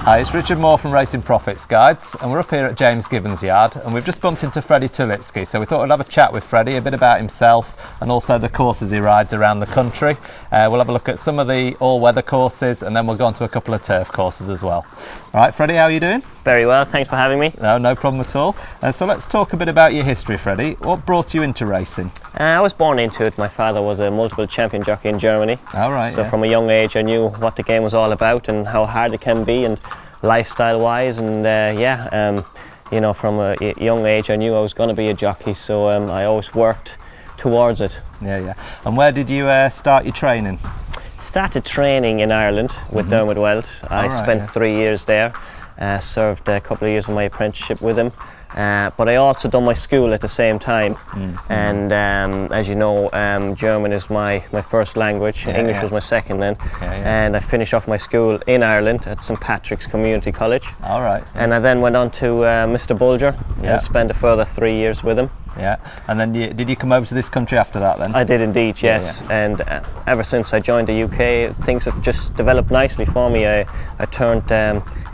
Hi, it's Richard Moore from Racing Profits Guides, and we're up here at James Gibbons' yard, and we've just bumped into Freddie Tylicki, so we thought we'd have a chat with Freddie, a bit about himself and also the courses he rides around the country. We'll have a look at some of the all-weather courses, and then we'll go on to a couple of turf courses as well. All right, Freddie, how are you doing? Very well, thanks for having me. No problem at all. So let's talk a bit about your history, Freddie. What brought you into racing? I was born into it. My father was a multiple champion jockey in Germany. All right. So from a young age I knew what the game was all about and how hard it can be, and lifestyle wise, and you know, from a young age I knew I was going to be a jockey, so I always worked towards it. Yeah. And where did you start your training? Started training in Ireland with Dermot Weld. I spent 3 years there, served a couple of years of my apprenticeship with him, but I also done my school at the same time. And as you know, German is my first language. English was my second then. And I finished off my school in Ireland at St Patrick's Community College. All right. And I then went on to Mr Bulger and spent a further 3 years with him. Yeah, and then did you come over to this country after that then? I did indeed, yes. And ever since I joined the UK, things have just developed nicely for me. I turned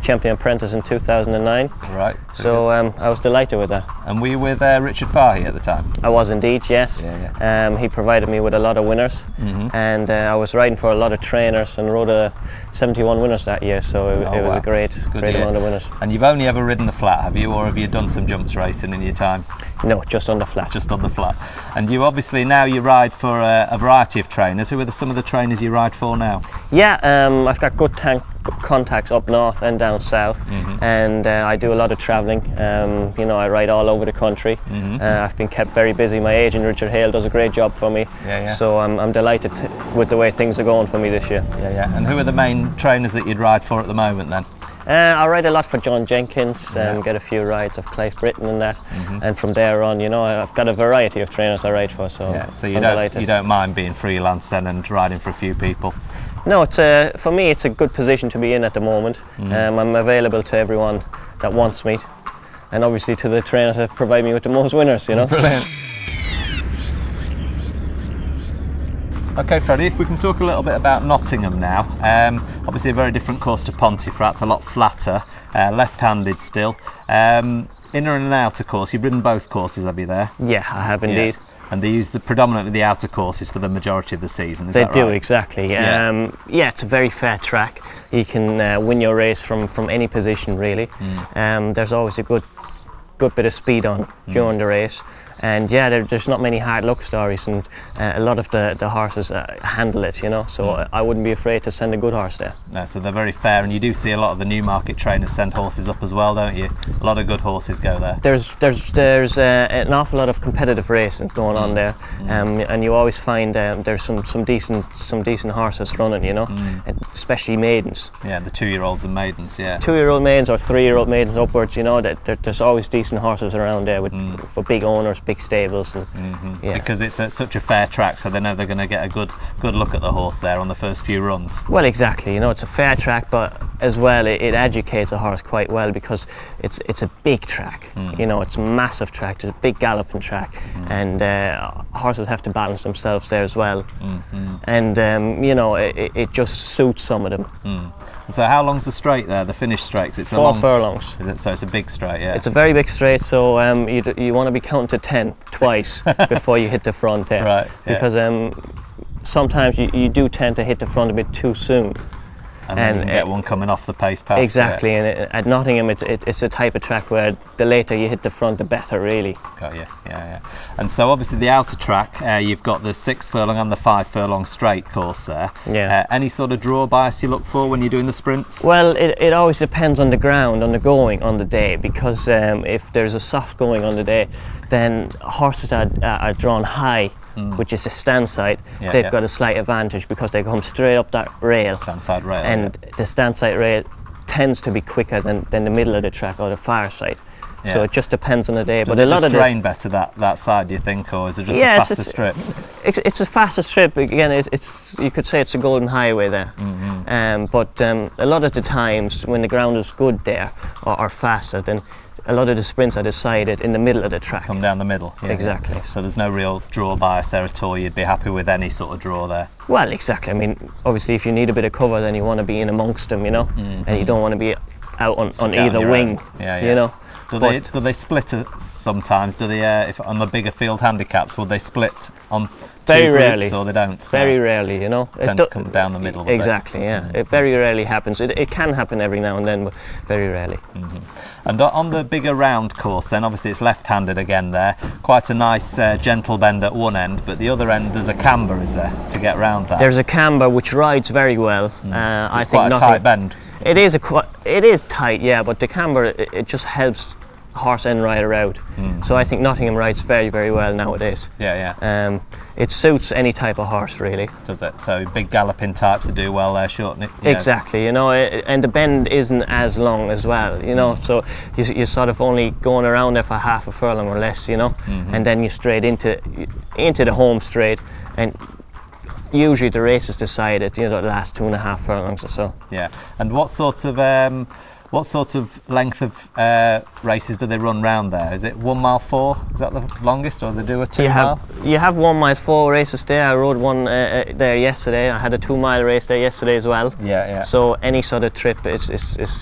champion apprentice in 2009. Right. So I was delighted with that. And were you with Richard Fahey at the time? I was indeed, yes. He provided me with a lot of winners, and I was riding for a lot of trainers and rode 71 winners that year, so it was a great amount of winners. And you've only ever ridden the flat, have you, or have you done some jumps racing in your time? No, just on the flat. Just on the flat. And you obviously now you ride for a variety of trainers. Who are some of the trainers you ride for now? Yeah, I've got good contacts up north and down south, and I do a lot of travelling. You know, I ride all over the country. I've been kept very busy. My agent Richard Hale does a great job for me. So I'm delighted with the way things are going for me this year. And who are the main trainers that you'd ride for at the moment then? I ride a lot for John Jenkins, get a few rides of Clive Britton and that, and from there on, you know, I've got a variety of trainers I ride for. So you don't mind being freelance then and riding for a few people? No, for me it's a good position to be in at the moment. I'm available to everyone that wants me, and obviously to the trainers that provide me with the most winners, you know. Brilliant. Okay, Freddie, if we can talk a little bit about Nottingham now. Obviously a very different course to Pontefract, a lot flatter, left-handed still. Inner and outer course, you've ridden both courses, have you there? Yeah, I have indeed. And they use predominantly the outer courses for the majority of the season, is that right? They do, exactly. Yeah, it's a very fair track. You can win your race from any position, really. There's always a good bit of speed on during the race. And there's not many hard luck stories, and a lot of the horses handle it, you know, so I wouldn't be afraid to send a good horse there. No, so they're very fair, and you do see a lot of the Newmarket trainers send horses up as well, don't you? A lot of good horses go there. There's an awful lot of competitive racing going on there, and you always find there's some decent horses running, you know, and especially maidens. Yeah, the 2-year-olds and maidens, 2-year-old maidens or 3-year-old maidens upwards, you know, there's always decent horses around there for big owners, big stables, and because it's such a fair track, so they know they're going to get a good look at the horse there on the first few runs. Well, exactly, you know, it's a fair track, but as well it educates a horse quite well, because it's a big track, you know, it's a massive track, it's a big galloping track, and horses have to balance themselves there as well, and you know, it just suits some of them. So how long's the straight there, the finish straight? It's 4 furlongs. Is it? So it's a big straight, It's a very big straight, so you want to be counting to 10 twice before you hit the front there. Right. Because sometimes you do tend to hit the front a bit too soon. And then you can get one coming off the pace pass. Exactly, and at Nottingham it's a type of track where the later you hit the front, the better, really. Got you, And so obviously the outer track, you've got the 6 furlong and the 5 furlong straight course there. Any sort of draw bias you look for when you're doing the sprints? Well, it always depends on the ground, on the going on the day, because if there's a soft going on the day, then horses are drawn high, which is the stand side. They've got a slight advantage because they come straight up that rail. Stand side rail. And the stand side rail tends to be quicker than the middle of the track or the far side. So it just depends on the day. Does it drain better that side, do you think, or is it just a faster strip? It's a faster strip. Again, you could say it's a golden highway there. But a lot of the times when the ground is good there or faster, then a lot of the sprints are decided in the middle of the track. Come down the middle. Exactly. So there's no real draw bias there at all. You'd be happy with any sort of draw there. Well, exactly. I mean, obviously, if you need a bit of cover, then you want to be in amongst them, you know, and you don't want to be out on either wing. You know. Do they split sometimes? Do they, if on the bigger field handicaps, will they split on very two rarely, groups, or they don't? Very rarely, you know. Tend to come down the middle. Exactly, yeah. It very rarely happens. It can happen every now and then, but very rarely. And on the bigger round course, then obviously it's left-handed again there. Quite a nice gentle bend at one end, but the other end there's a camber, is there, to get round that? There's a camber which rides very well. I think quite a tight bend. It is tight, yeah, but the camber it just helps horse and rider out. So I think Nottingham rides very, very well nowadays. Yeah. It suits any type of horse, really. Does it? So big galloping types that do well there, shorten it. Yeah. Exactly, you know, and the bend isn't as long as well, you know, so you're sort of only going around there for half a furlong or less, you know, and then you're straight into the home straight, and usually the race is decided, you know, the last 2.5 furlongs or so. Yeah, and what sort of length of races do they run round there? Is it 1 mile 4? Is that the longest, or they do a 2 mile? You have 1 mile 4 races there. I rode one there yesterday. I had a 2 mile race there yesterday as well. Yeah. So any sort of trip is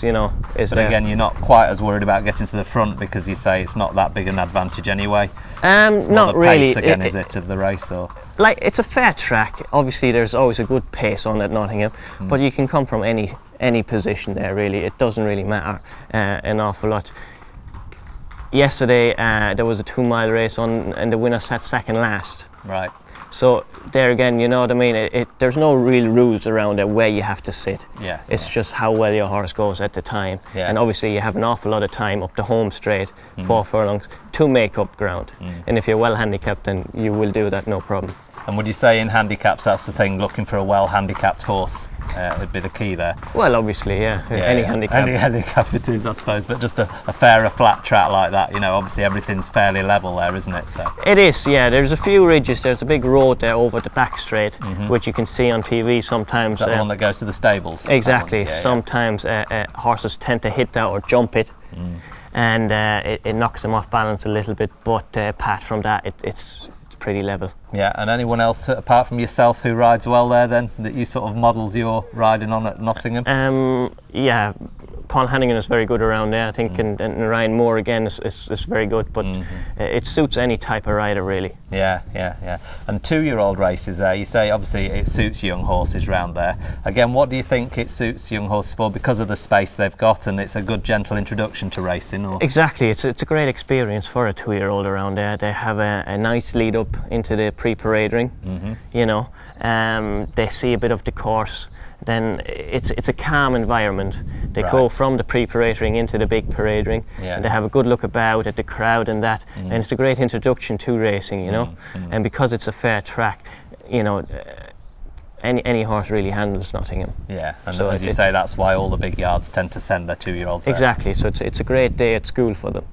you know, is but there. Again, you're not quite as worried about getting to the front because you say it's not that big an advantage anyway. It's more not the really. Pace again, is it, of the race, or? Like, it's a fair track. Obviously, there's always a good pace on at Nottingham, but you can come from any position there, really. It doesn't really matter an awful lot. Yesterday, there was a 2 mile race on, and the winner sat second last. Right. So there again, you know what I mean? There's no real rules around it where you have to sit. Yeah. It's just how well your horse goes at the time. Yeah. And obviously you have an awful lot of time up the home straight, 4 furlongs, to make up ground. And if you're well handicapped, then you will do that, no problem. And would you say in handicaps that's the thing, looking for a well handicapped horse would be the key there? Well, obviously, any handicap. Any handicap it is, I suppose, but just a fairer flat track like that, you know, obviously everything's fairly level there, isn't it? So it is, yeah. There's a few ridges. There's a big road there over the back straight, which you can see on TV sometimes. Is that the one that goes to the stables? Exactly. Sometimes horses tend to hit that or jump it, and it knocks them off balance a little bit, but apart from that, it's pretty level. Yeah, and anyone else apart from yourself who rides well there then, that you sort of modelled your riding on at Nottingham? Yeah, Paul Hannigan is very good around there, I think, and Ryan Moore again is very good, but it suits any type of rider, really. Yeah. And 2-year-old races there, you say obviously it suits young horses round there. Again, what do you think it suits young horses for? Because of the space they've got, and it's a good gentle introduction to racing? Or? Exactly, it's a great experience for a 2-year-old around there. They have a nice lead up into the pre-parade ring, you know. They see a bit of the course. Then it's a calm environment. They go from the pre-parade ring into the big parade ring. Yeah. And they have a good look about at the crowd and that, and it's a great introduction to racing, you know. And because it's a fair track, you know, any horse really handles Nottingham. Yeah, and so as you say, that's why all the big yards tend to send their 2-year-olds there. Exactly. So it's a great day at school for them.